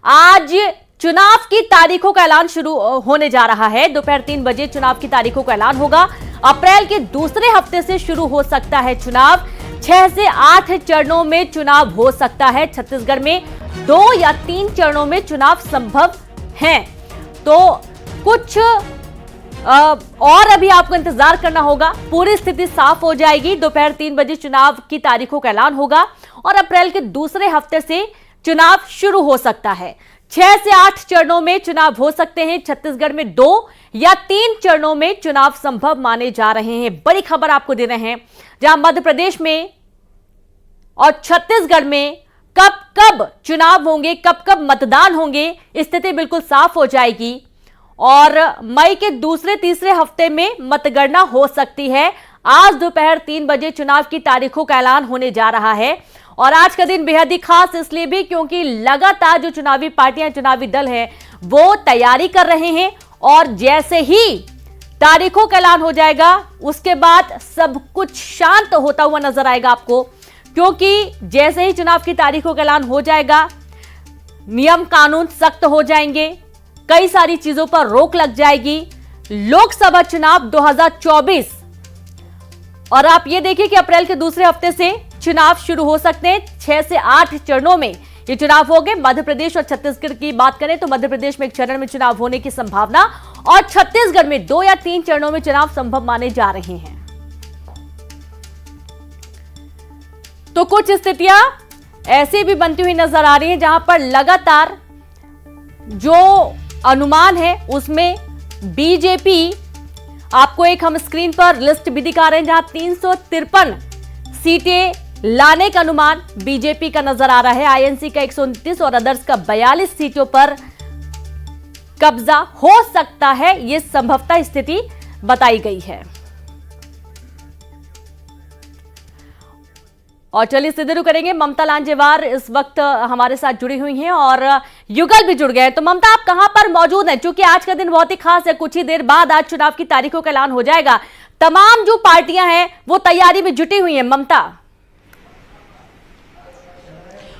आज चुनाव की तारीखों का ऐलान शुरू होने जा रहा है। दोपहर 3 बजे चुनाव की तारीखों का ऐलान होगा। अप्रैल के दूसरे हफ्ते से शुरू हो सकता है चुनाव। 6 से 8 चरणों में चुनाव हो सकता है। छत्तीसगढ़ में 2 या 3 चरणों में चुनाव संभव है। तो कुछ और अभी आपको इंतजार करना होगा। पूरी स्थिति साफ हो जाएगी। दोपहर 3 बजे चुनाव की तारीखों का ऐलान होगा और अप्रैल के दूसरे हफ्ते से चुनाव शुरू हो सकता है। 6 से 8 चरणों में चुनाव हो सकते हैं। छत्तीसगढ़ में 2 या 3 चरणों में चुनाव संभव माने जा रहे हैं। बड़ी खबर आपको दे रहे हैं, जहां मध्य प्रदेश में और छत्तीसगढ़ में कब कब चुनाव होंगे, कब कब मतदान होंगे, स्थिति बिल्कुल साफ हो जाएगी और मई के दूसरे तीसरे हफ्ते में मतगणना हो सकती है। आज दोपहर 3 बजे चुनाव की तारीखों का ऐलान होने जा रहा है और आज का दिन बेहद ही खास इसलिए भी क्योंकि लगातार जो चुनावी पार्टियां, चुनावी दल हैं, वो तैयारी कर रहे हैं और जैसे ही तारीखों का ऐलान हो जाएगा उसके बाद सब कुछ शांत होता हुआ नजर आएगा आपको, क्योंकि जैसे ही चुनाव की तारीखों का ऐलान हो जाएगा नियम कानून सख्त हो जाएंगे, कई सारी चीजों पर रोक लग जाएगी। लोकसभा चुनाव 2024 और आप ये देखिए कि अप्रैल के दूसरे हफ्ते से चुनाव शुरू हो सकते हैं। 6 से 8 चरणों में ये चुनाव होंगे। मध्य प्रदेश और छत्तीसगढ़ की बात करें तो मध्य प्रदेश में 1 चरण में चुनाव होने की संभावना और छत्तीसगढ़ में 2 या 3 चरणों में चुनाव संभव माने जा रहे हैं। तो कुछ स्थितियां ऐसी भी बनती हुई नजर आ रही हैं जहां पर लगातार जो अनुमान है उसमें बीजेपी, आपको एक हम स्क्रीन पर लिस्ट भी दिखा रहे हैं जहां 353 सीटें लाने का अनुमान बीजेपी का नजर आ रहा है। आईएनसी का 129 और अदर्स का 42 सीटों पर कब्जा हो सकता है, यह संभवतः स्थिति बताई गई है। और चलिए सीधे रुक करेंगे। ममता लांजेवार इस वक्त हमारे साथ जुड़ी हुई हैं और युगल भी जुड़ गए हैं। तो ममता, आप कहां पर मौजूद हैं? क्योंकि आज का दिन बहुत ही खास है। कुछ ही देर बाद आज चुनाव की तारीखों का ऐलान हो जाएगा। तमाम जो पार्टियां हैं वो तैयारी में जुटी हुई हैं। ममता,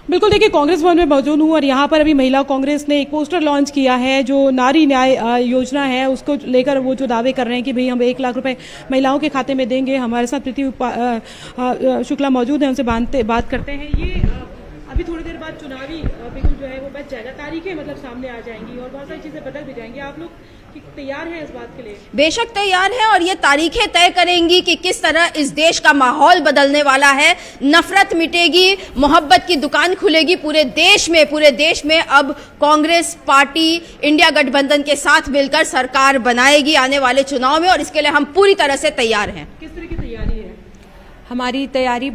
बिल्कुल, देखिए कांग्रेस भवन में मौजूद हूँ और यहाँ पर अभी महिला कांग्रेस ने एक पोस्टर लॉन्च किया है जो नारी न्याय योजना है उसको लेकर वो जो दावे कर रहे हैं कि भाई हम 1 लाख रुपए महिलाओं के खाते में देंगे। हमारे साथ प्रीति शुक्ला मौजूद है, उनसे बात करते हैं। ये अभी थोड़ी देर बाद चुनावी बिल्कुल जो है वो बच जाएगा, तारीखें मतलब सामने आ जाएंगी और बहुत सारी चीजें बदल भी जाएंगी। आप लोग तैयार हैं इस बात के लिए? बेशक तैयार हैं और ये तारीखें तय करेंगी कि किस तरह इस देश का माहौल बदलने वाला है। नफरत मिटेगी, मोहब्बत की दुकान खुलेगी पूरे देश में। अब कांग्रेस पार्टी इंडिया गठबंधन के साथ मिलकर सरकार बनाएगी आने वाले चुनाव में और इसके लिए हम पूरी तरह से तैयार हैं। किस तरह की तैयारी है? हमारी तैयारी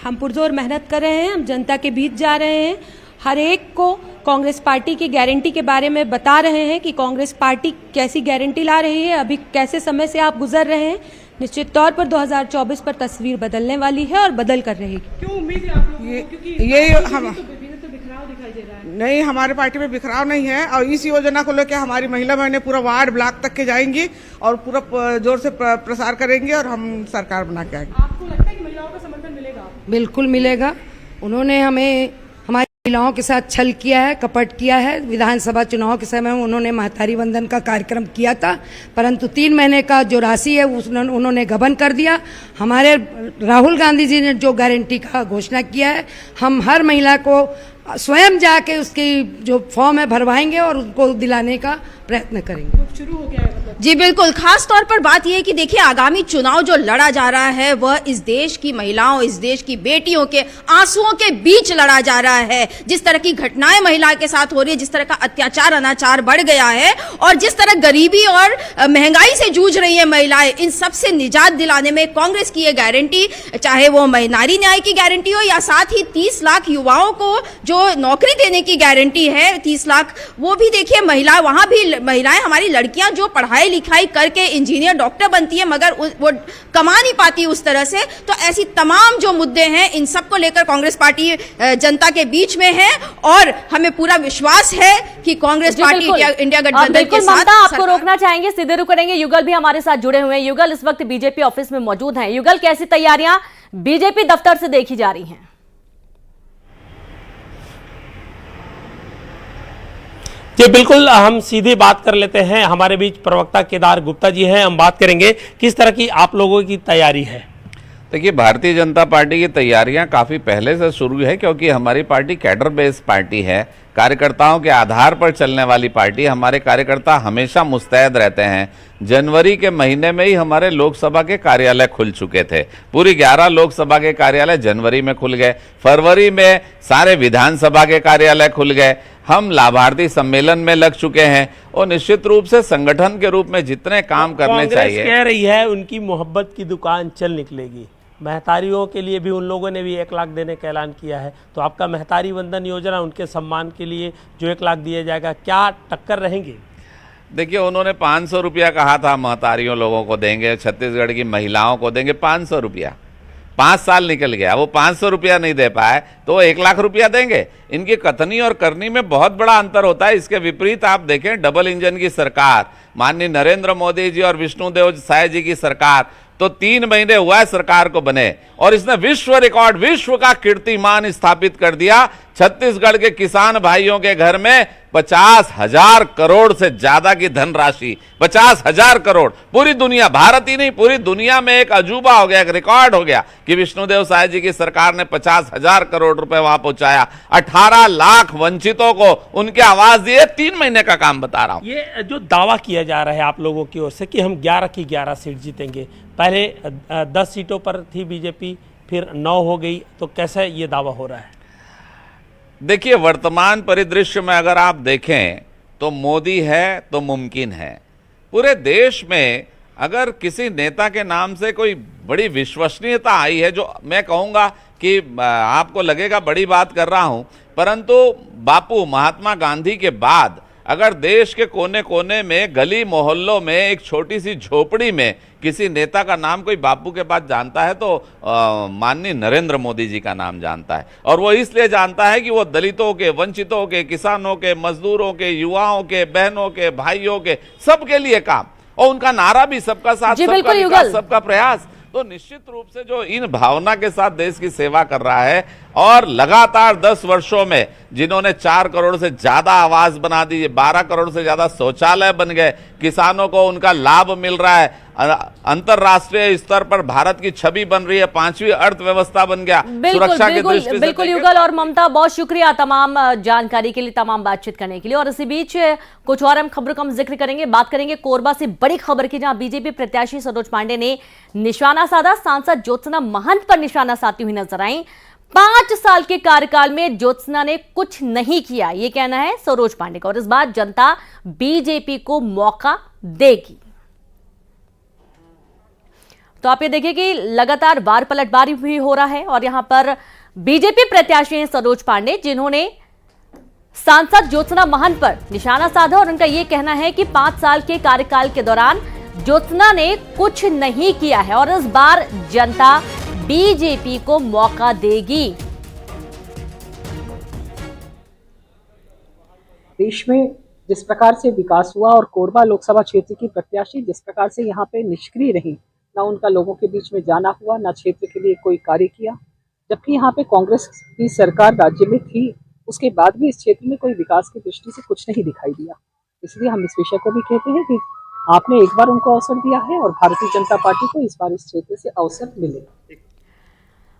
हम पुरजोर मेहनत कर रहे हैं, हम जनता के बीच जा रहे हैं, हर एक को कांग्रेस पार्टी की गारंटी के बारे में बता रहे हैं कि कांग्रेस पार्टी कैसी गारंटी ला रही है, अभी कैसे समय से आप गुजर रहे हैं। निश्चित तौर पर 2024 पर तस्वीर बदलने वाली है और बदल कर रहेगी। क्यों उम्मीद है आप लोगों को? क्योंकि ये हम तो बिखराव दिखाई दे रहा है। नहीं, हमारे पार्टी में बिखराव नहीं है और इस योजना को लेकर हमारी महिला बहनें पूरा वार्ड ब्लॉक तक के जाएंगी और पूरा जोर से प्रसार करेंगे और हम सरकार बना के आएंगे। आपको लगता है कि महिलाओं का समर्थन मिलेगा? बिल्कुल मिलेगा। उन्होंने हमें हमारी महिलाओं के साथ छल किया है, कपट किया है। विधानसभा चुनाव के समय में उन्होंने महतारी वंदन का कार्यक्रम किया था, परंतु 3 महीने का जो राशि है उन्होंने गबन कर दिया। हमारे राहुल गांधी जी ने जो गारंटी का घोषणा किया है, हम हर महिला को स्वयं जाके उसकी जो फॉर्म है भरवाएंगे और उनको दिलाने का प्रयत्न करेंगे। शुरू हो गया है मतलब? जी बिल्कुल। खास तौर पर बात यह है कि देखिए आगामी चुनाव जो लड़ा जा रहा है वह इस देश की महिलाओं, इस देश की बेटियों के आंसुओं के बीच लड़ा जा रहा है। जिस तरह की घटनाएं महिला के साथ हो रही है, जिस तरह का अत्याचार अनाचार बढ़ गया है और जिस तरह गरीबी और महंगाई से जूझ रही है महिलाएं, इन सब से निजात दिलाने में कांग्रेस की यह गारंटी, चाहे वो नारी न्याय की गारंटी हो या साथ ही 30 लाख युवाओं को जो नौकरी देने की गारंटी है 30 लाख, वो भी देखिए महिला, वहां भी महिलाएं, हमारी लड़कियां जो पढ़ाई लिखाई करके इंजीनियर डॉक्टर बनती है मगर वो कमा नहीं पाती उस तरह से। तो ऐसी तमाम जो मुद्दे हैं इन सब को लेकर कांग्रेस पार्टी जनता के बीच में है और हमें पूरा विश्वास है कि कांग्रेस पार्टी इंडिया गठबंधन के साथ। आपको रोकना चाहेंगे, सीधे रुक करेंगे। युगल भी हमारे साथ जुड़े हुए हैं। युगल, इस वक्त बीजेपी ऑफिस में मौजूद हैं। युगल, कैसी तैयारियां बीजेपी दफ्तर से देखी जा रही हैं? जी बिल्कुल, हम सीधी बात कर लेते हैं। हमारे बीच प्रवक्ता केदार गुप्ता जी हैं। हम बात करेंगे किस तरह की आप लोगों की तैयारी है। देखिए, भारतीय जनता पार्टी की तैयारियां काफ़ी पहले से शुरू है, क्योंकि हमारी पार्टी कैडर बेस्ड पार्टी है, कार्यकर्ताओं के आधार पर चलने वाली पार्टी। हमारे कार्यकर्ता हमेशा मुस्तैद रहते हैं। जनवरी के महीने में ही हमारे लोकसभा के कार्यालय खुल चुके थे। पूरी 11 लोकसभा के कार्यालय जनवरी में खुल गए। फरवरी में सारे विधानसभा के कार्यालय खुल गए। हम लाभार्थी सम्मेलन में लग चुके हैं और निश्चित रूप से संगठन के रूप में जितने काम करने चाहिए। कह रही है उनकी मोहब्बत की दुकान चल निकलेगी। महतारियों के लिए भी उन लोगों ने भी 1 लाख देने का ऐलान किया है, तो आपका महतारी वंदन योजना उनके सम्मान के लिए जो 1 लाख दिया जाएगा, क्या टक्कर रहेंगे? देखिए, उन्होंने 500 रुपया कहा था, महतारियों लोगों को देंगे, छत्तीसगढ़ की महिलाओं को देंगे 500 रुपया। 5 साल निकल गया, वो 500 रुपया नहीं दे पाए तो वो 1 लाख रुपया देंगे। इनकी कथनी और करनी में बहुत बड़ा अंतर होता है। इसके विपरीत आप देखें, डबल इंजन की सरकार, माननीय नरेंद्र मोदी जी और विष्णुदेव साय जी की सरकार, तो 3 महीने हुआ है सरकार को बने और इसने विश्व रिकॉर्ड, विश्व का कीर्तिमान स्थापित कर दिया। छत्तीसगढ़ के किसान भाइयों के घर में 50,000 करोड़ से ज्यादा की धनराशि, 50,000 करोड़। पूरी दुनिया, भारत ही नहीं पूरी दुनिया में एक अजूबा हो गया, एक रिकॉर्ड हो गया कि विष्णुदेव साय जी की सरकार ने 50,000 करोड़ रुपए वहां पहुंचाया। 18 लाख वंचितों को उनके आवास दिए। 3 महीने का काम बता रहा हूं। ये जो दावा किया जा रहा है आप लोगों की ओर से कि हम 11 की 11 सीट जीतेंगे, पहले 10 सीटों पर थी बीजेपी, फिर 9 हो गई, तो कैसे ये दावा हो रहा है? देखिए, वर्तमान परिदृश्य में अगर आप देखें तो मोदी है तो मुमकिन है। पूरे देश में अगर किसी नेता के नाम से कोई बड़ी विश्वसनीयता आई है, जो मैं कहूँगा कि आपको लगेगा बड़ी बात कर रहा हूँ, परंतु बापू महात्मा गांधी के बाद अगर देश के कोने कोने में, गली मोहल्लों में, एक छोटी सी झोपड़ी में किसी नेता का नाम कोई बापू के पास जानता है तो माननीय नरेंद्र मोदी जी का नाम जानता है। और वो इसलिए जानता है कि वो दलितों के, वंचितों के, किसानों के, मजदूरों के, युवाओं के, बहनों के, भाइयों के, सबके लिए काम। और उनका नारा भी सबका साथ, सबका विकास, सबका प्रयास। तो निश्चित रूप से जो इन भावना के साथ देश की सेवा कर रहा है और लगातार 10 वर्षों में जिन्होंने 4 करोड़ से ज्यादा आवास बना दिए, 12 करोड़ से ज्यादा शौचालय बन गए, किसानों को उनका लाभ मिल रहा है, अंतरराष्ट्रीय स्तर पर भारत की छवि बन रही है, 5वीं अर्थव्यवस्था बन गया सुरक्षा की दृष्टि से। बिल्कुल युगल और ममता, बहुत शुक्रिया तमाम जानकारी के लिए, तमाम बातचीत करने के लिए। और इसी बीच कुछ और हम खबरों का हम जिक्र करेंगे, बात करेंगे कोरबा से बड़ी खबर की, जहां बीजेपी प्रत्याशी सरोज पांडे ने निशाना साधा। सांसद ज्योत्सना महंत पर निशाना साधती हुई नजर आई। 5 साल के कार्यकाल में ज्योत्सना ने कुछ नहीं किया, ये कहना है सरोज पांडे का, और इस बार जनता बीजेपी को मौका देगी। तो आप ये देखिए कि लगातार वार पलटवार भी हो रहा है और यहां पर बीजेपी प्रत्याशी हैं सरोज पांडे, जिन्होंने सांसद ज्योत्सना महंत पर निशाना साधा और उनका यह कहना है कि 5 साल के कार्यकाल के दौरान ज्योत्सना ने कुछ नहीं किया है और इस बार जनता बीजेपी को मौका देगी। देश में जिस प्रकार से विकास हुआ और कोरबा लोकसभा क्षेत्र की प्रत्याशी जिस प्रकार से यहाँ पे निष्क्रिय रही, ना उनका लोगों के बीच में जाना हुआ, ना क्षेत्र के लिए कोई कार्य किया, जबकि यहाँ पे कांग्रेस की सरकार राज्य में थी, उसके बाद भी इस क्षेत्र में कोई विकास की दृष्टि से कुछ नहीं दिखाई दिया। इसलिए हम इस विषय को भी कहते हैं कि आपने एक बार उनको अवसर दिया है और भारतीय जनता पार्टी को इस बार इस क्षेत्र से अवसर मिलेगा।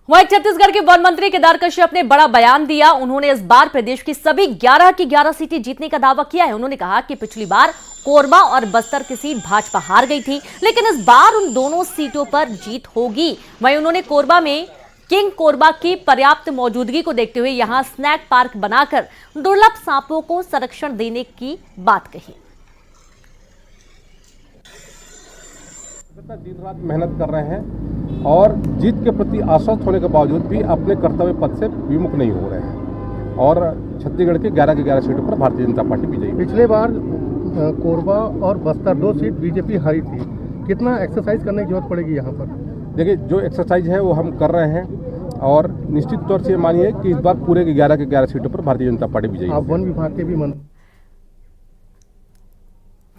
वहीं छत्तीसगढ़ के वन मंत्री केदार कश्यप ने बड़ा बयान दिया। उन्होंने इस बार प्रदेश की सभी 11 की 11 सीटें जीतने का दावा किया है। उन्होंने कहा कि पिछली बार कोरबा और बस्तर की सीट भाजपा हार गई थी, लेकिन इस बार उन दोनों सीटों पर जीत होगी। वहीं उन्होंने कोरबा में किंग कोरबा की पर्याप्त मौजूदगी को देखते हुए यहां स्नैक पार्क बनाकर दुर्लभ सांपों को संरक्षण देने की बात कही। दिन रात मेहनत कर रहे हैं और जीत के प्रति आश्वस्त होने के बावजूद भी अपने कर्तव्य पथ से विमुख नहीं हो रहे हैं और छत्तीसगढ़ के 11 की 11 सीटों पर भारतीय जनता पार्टी विजयी। पिछले बार कोरबा और बस्तर 2 सीट बीजेपी हारी थी, कितना एक्सरसाइज करने की जरूरत पड़ेगी यहाँ पर? देखिए, जो एक्सरसाइज है वो हम कर रहे हैं और निश्चित तौर से मानिए कि इस बार पूरे की 11 सीटों पर भारतीय जनता पार्टी विजयी। आप वन विभाग के भी मंत्री।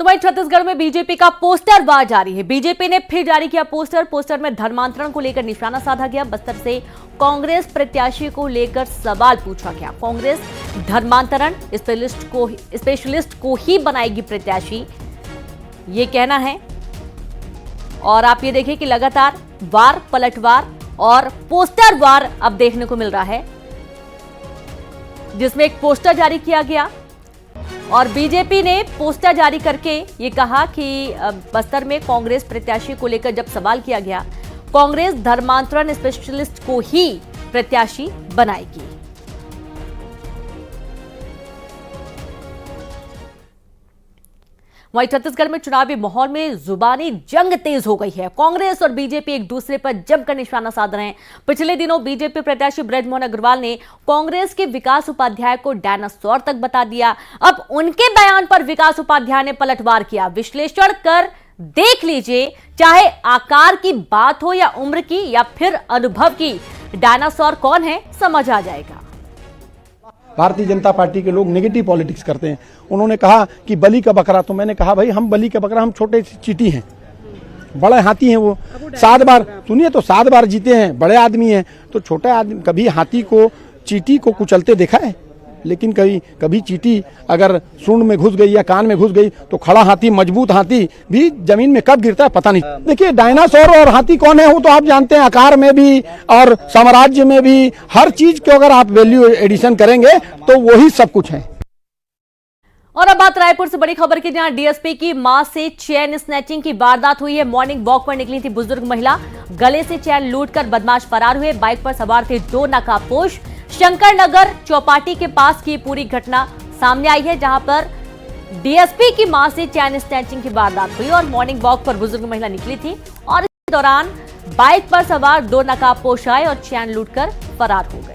तो वहीं छत्तीसगढ़ में बीजेपी का पोस्टर वार जारी है। बीजेपी ने फिर जारी किया पोस्टर में धर्मांतरण को लेकर निशाना साधा गया। बस्तर से कांग्रेस प्रत्याशी को लेकर सवाल पूछा गया। कांग्रेस धर्मांतरण स्पेशलिस्ट को ही बनाएगी प्रत्याशी, ये कहना है। और आप ये देखिए कि लगातार वार पलटवार और पोस्टर वार अब देखने को मिल रहा है, जिसमें एक पोस्टर जारी किया गया और बीजेपी ने पोस्टर जारी करके ये कहा कि बस्तर में कांग्रेस प्रत्याशी को लेकर जब सवाल किया गया, कांग्रेस धर्मांतरण स्पेशलिस्ट को ही प्रत्याशी बनाएगी। वहीं छत्तीसगढ़ में चुनावी माहौल में जुबानी जंग तेज हो गई है। कांग्रेस और बीजेपी एक दूसरे पर जमकर निशाना साध रहे हैं। पिछले दिनों बीजेपी प्रत्याशी बृजमोहन अग्रवाल ने कांग्रेस के विकास उपाध्याय को डायनासोर तक बता दिया। अब उनके बयान पर विकास उपाध्याय ने पलटवार किया। विश्लेषण कर देख लीजिए, चाहे आकार की बात हो या उम्र की या फिर अनुभव की, डायनासोर कौन है समझ आ जाएगा। भारतीय जनता पार्टी के लोग नेगेटिव पॉलिटिक्स करते हैं। उन्होंने कहा कि बलि का बकरा, तो मैंने कहा भाई हम बलि का बकरा, हम छोटे चींटी हैं, बड़े हाथी हैं। वो 7 बार सुनिए तो 7 बार जीते हैं, बड़े आदमी हैं। तो छोटे आदमी कभी हाथी को चींटी को कुचलते देखा है? लेकिन कभी चींटी अगर सूंड में घुस गई या कान में घुस गई तो खड़ा हाथी, मजबूत हाथी भी जमीन में कब गिरता है पता नहीं। देखिए डायनासोर और हाथी कौन है वो तो आप जानते हैं, आकार में भी और साम्राज्य में भी, हर चीज को अगर आप वैल्यू एडिशन करेंगे तो वही सब कुछ है। और अब बात रायपुर से बड़ी खबर की, जहां डीएसपी की मां से चैन स्नैचिंग की वारदात हुई है। मॉर्निंग वॉक पर निकली थी बुजुर्ग महिला, गले से चैन लूटकर बदमाश फरार हुए। बाइक पर सवार थे 2 नकाबपोश। शंकर नगर चौपाटी के पास की पूरी घटना सामने आई है, जहां पर डीएसपी की मां से चैन स्नैचिंग की वारदात हुई और मॉर्निंग वॉक पर बुजुर्ग महिला निकली थी और इस दौरान बाइक पर सवार 2 नकाबपोश आए और चैन लूटकर फरार हो गए।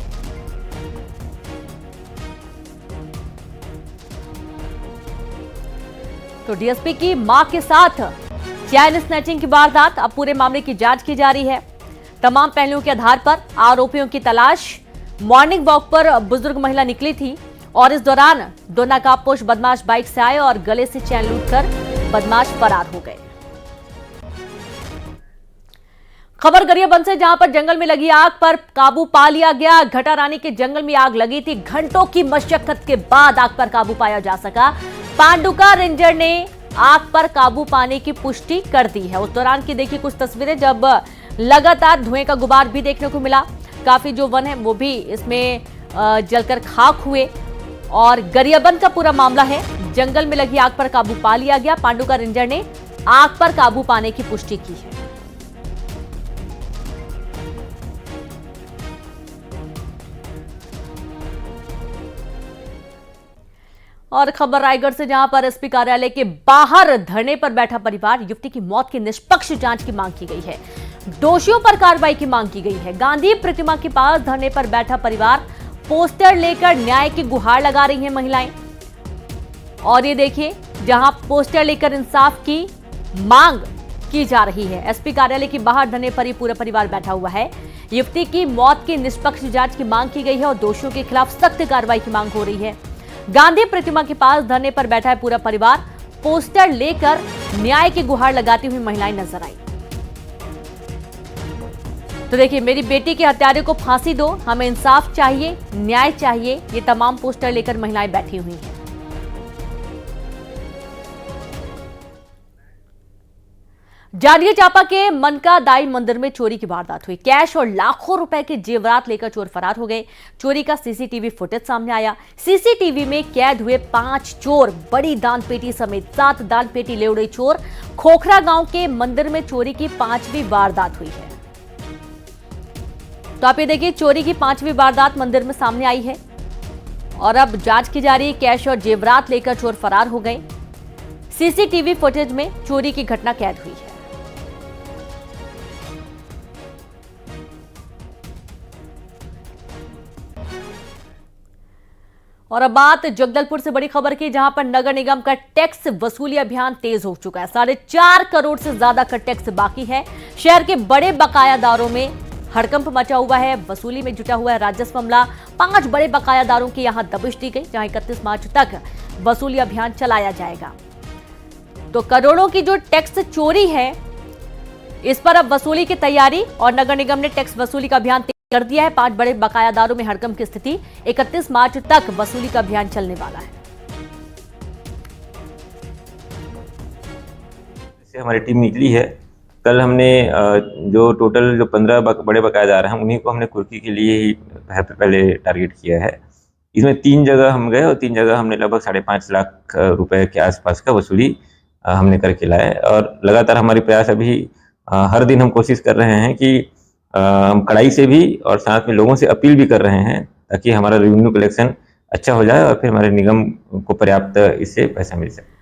तो डीएसपी की मां के साथ चैन स्नैचिंग की वारदात, अब पूरे मामले की जांच की जा रही है। तमाम पहलुओं के आधार पर आरोपियों की तलाश। मॉर्निंग वॉक पर बुजुर्ग महिला निकली थी और इस दौरान 2 नकाबपोश बदमाश बाइक से आए और गले से चैन लूटकर बदमाश फरार हो गए। खबर गरियाबंद से, जहां पर जंगल में लगी आग पर काबू पा लिया गया। घटारानी के जंगल में आग लगी थी, घंटों की मशक्कत के बाद आग पर काबू पाया जा सका। पांडुका रेंजर ने आग पर काबू पाने की पुष्टि कर दी है। उस दौरान की देखिए कुछ तस्वीरें, जब लगातार धुएं का गुबार भी देखने को मिला। काफी जो वन है वो भी इसमें जलकर खाक हुए और गरियाबंद का पूरा मामला है। जंगल में लगी आग पर काबू पा लिया गया। पांडुका रेंजर ने आग पर काबू पाने की पुष्टि की है। और खबर रायगढ़ से, जहां पर एसपी कार्यालय के बाहर धरने पर बैठा परिवार, युवती की मौत की निष्पक्ष जांच की मांग की गई है। दोषियों पर कार्रवाई की मांग की गई है। गांधी प्रतिमा के पास धरने पर बैठा परिवार, पोस्टर लेकर न्याय की गुहार लगा रही हैं महिलाएं। और ये देखिए, जहां पोस्टर लेकर इंसाफ की मांग की जा रही है। एसपी कार्यालय के बाहर धरने पर ही पूरा परिवार बैठा हुआ है। युवती की मौत की निष्पक्ष जांच की मांग की गई है और दोषियों के खिलाफ सख्त कार्रवाई की मांग हो रही है। गांधी प्रतिमा के पास धरने पर बैठा है पूरा परिवार, पोस्टर लेकर न्याय की गुहार लगाती हुई महिलाएं नजर आई। तो देखिए, मेरी बेटी के हत्यारे को फांसी दो, हमें इंसाफ चाहिए, न्याय चाहिए, ये तमाम पोस्टर लेकर महिलाएं बैठी हुई हैं। जांजगीर चांपा के मनका दाई मंदिर में चोरी की वारदात हुई। कैश और लाखों रुपए के जेवरात लेकर चोर फरार हो गए। चोरी का सीसीटीवी फुटेज सामने आया। सीसीटीवी में कैद हुए 5 चोर बड़ी दान पेटी समेत 7 दान पेटी ले उड़े चोर। खोखरा गांव के मंदिर में चोरी की 5वीं वारदात हुई है। तो आप ये देखिए, चोरी की 5वीं वारदात मंदिर में सामने आई है और अब जांच की जा रही है। कैश और जेवरात लेकर चोर फरार हो गए। सीसीटीवी फुटेज में चोरी की घटना कैद हुई है। और अब बात जगदलपुर से बड़ी खबर की, जहां पर नगर निगम का टैक्स वसूली अभियान तेज हो चुका है। 4.5 करोड़ से ज्यादा का टैक्स बाकी है। शहर के बड़े बकायादारों में हड़कंप मचा हुआ है। वसूली में जुटा हुआ है राजस्व अमला। 5 बड़े बकायादारों की यहां दबिश दी गई, जहां 31 मार्च तक वसूली अभियान चलाया जाएगा। तो करोड़ों की जो टैक्स चोरी है, इस पर अब वसूली की तैयारी और नगर निगम ने टैक्स वसूली का अभियान कर दिया है। 5 बड़े बकायादारों में हड़कंप की स्थिति। 31 मार्च तक वसूली का अभियान चलने वाला है। हमारी टीम निकली है। कल हमने जो टोटल जो 15 बड़े बकायादार हैं उन्हीं को हमने कुर्की के लिए ही पहले टारगेट किया है। इसमें 3 जगह हम गए और 3 जगह हमने लगभग 5.5 लाख रुपए के आसपास का वसूली हमने करके लाए। और लगातार हमारी प्रयास अभी हर दिन हम कोशिश कर रहे हैं कि हम कड़ाई से भी और साथ में लोगों से अपील भी कर रहे हैं ताकि हमारा रेवेन्यू कलेक्शन अच्छा हो जाए और फिर हमारे निगम को पर्याप्त इससे पैसा मिल सके।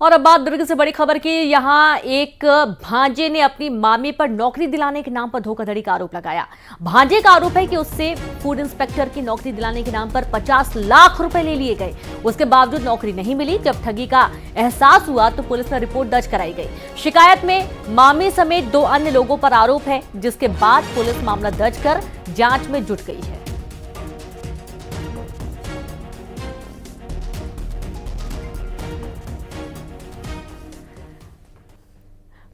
और अब बात दुर्ग से बड़ी खबर की। यहाँ एक भांजे ने अपनी मामी पर नौकरी दिलाने के नाम पर धोखाधड़ी का आरोप लगाया। भांजे का आरोप है कि उससे फूड इंस्पेक्टर की नौकरी दिलाने के नाम पर 50 लाख रुपए ले लिए गए। उसके बावजूद नौकरी नहीं मिली। जब ठगी का एहसास हुआ तो पुलिस में रिपोर्ट दर्ज कराई गई। शिकायत में मामी समेत 2 अन्य लोगों पर आरोप है, जिसके बाद पुलिस मामला दर्ज कर जांच में जुट गई है।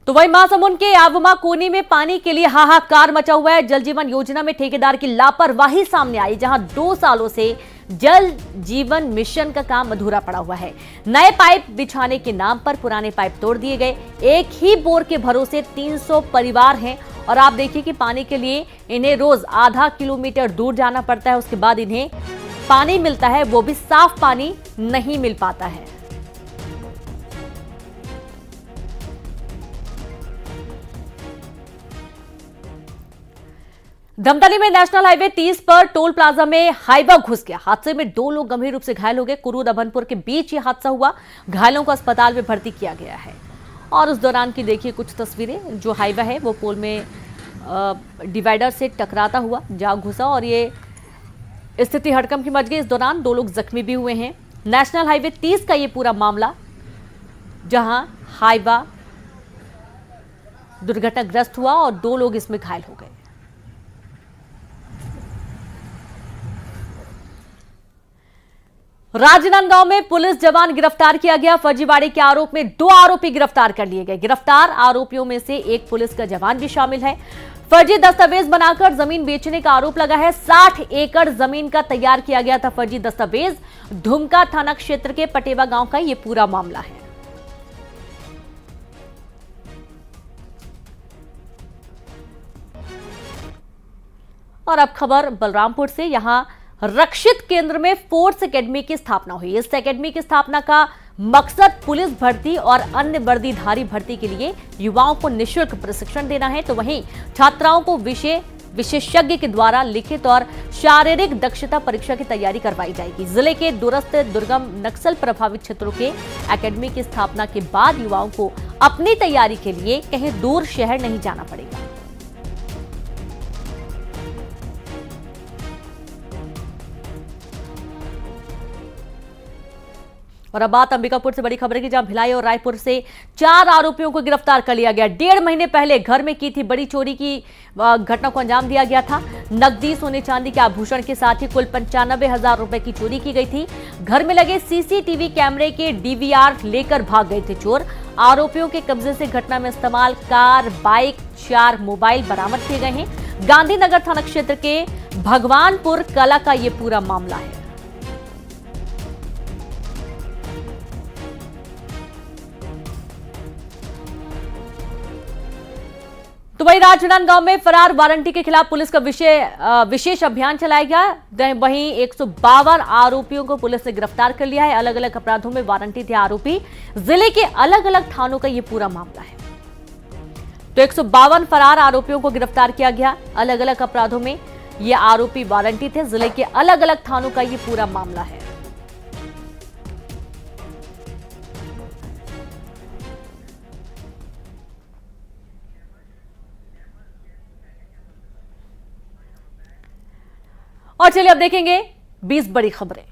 तो वही महासमुंद के आवमा कोनी में पानी के लिए हाहाकार मचा हुआ है। जल जीवन योजना में ठेकेदार की लापरवाही सामने आई, जहां 2 सालों से जल जीवन मिशन का काम अधूरा पड़ा हुआ है। नए पाइप बिछाने के नाम पर पुराने पाइप तोड़ दिए गए। एक ही बोर के भरोसे 300 परिवार हैं और आप देखिए कि पानी के लिए इन्हें रोज आधा किलोमीटर दूर जाना पड़ता है। उसके बाद इन्हें पानी मिलता है, वो भी साफ पानी नहीं मिल पाता है। धमतरी में नेशनल हाईवे 30 पर टोल प्लाजा में हाईवा घुस गया। हादसे में 2 लोग गंभीर रूप से घायल हो गए। कुरूद अभनपुर के बीच ये हादसा हुआ। घायलों को अस्पताल में भर्ती किया गया है। और उस दौरान की देखिए कुछ तस्वीरें। जो हाईवा है वो पोल में डिवाइडर से टकराता हुआ जा घुसा और ये स्थिति हड़कंप की मच गई। इस दौरान 2 लोग जख्मी भी हुए हैं। नेशनल हाईवे 30 का ये पूरा मामला, जहां हाईवा दुर्घटनाग्रस्त हुआ और 2 लोग इसमें घायल हो गए। राजनांदगांव में पुलिस जवान गिरफ्तार किया गया। फर्जीवाड़े के आरोप में 2 आरोपी गिरफ्तार कर लिए गए। गिरफ्तार आरोपियों में से एक पुलिस का जवान भी शामिल है। फर्जी दस्तावेज बनाकर जमीन बेचने का आरोप लगा है। 60 एकड़ जमीन का तैयार किया गया था फर्जी दस्तावेज। धुमका थाना क्षेत्र के पटेवा गांव का यह पूरा मामला है। और अब खबर बलरामपुर से। यहां रक्षित केंद्र में फोर्स एकेडमी की स्थापना हुई। इस एकेडमी की स्थापना का मकसद पुलिस भर्ती और अन्य वर्दीधारी भर्ती के लिए युवाओं को निःशुल्क प्रशिक्षण देना है। तो वहीं छात्राओं को विशेषज्ञ के द्वारा लिखित और शारीरिक दक्षता परीक्षा की तैयारी करवाई जाएगी। जिले के दूरस्थ दुर्गम नक्सल प्रभावित क्षेत्रों के एकेडमी की स्थापना के बाद युवाओं को अपनी तैयारी के लिए कहीं दूर शहर नहीं जाना पड़ेगा। और अब बात अंबिकापुर से बड़ी खबर की, जहां भिलाई और रायपुर से 4 आरोपियों को गिरफ्तार कर लिया गया। 1.5 महीने पहले घर में की थी बड़ी चोरी की घटना को अंजाम दिया गया था। नकदी, सोने चांदी के आभूषण के साथ ही कुल 95,000 रुपए की चोरी की गई थी। घर में लगे सीसीटीवी कैमरे के डीवीआर लेकर भाग गए थे चोर। आरोपियों के कब्जे से घटना में इस्तेमाल कार, बाइक, 4 मोबाइल बरामद किए गए हैं। गांधीनगर थाना क्षेत्र के भगवानपुर कला का यह पूरा मामला है। तो वहीं राजनांदगांव में फरार वारंटी के खिलाफ पुलिस का विशेष अभियान चलाया गया। वहीं 152 आरोपियों को पुलिस ने गिरफ्तार कर लिया है। अलग अलग अपराधों में वारंटी थे आरोपी। जिले के अलग अलग थानों का यह पूरा मामला है। तो 152 फरार आरोपियों को गिरफ्तार किया गया। अलग अलग अपराधों में ये आरोपी वारंटी थे। जिले के अलग अलग थानों का यह पूरा मामला है। और चलिए अब देखेंगे 20 बड़ी खबरें।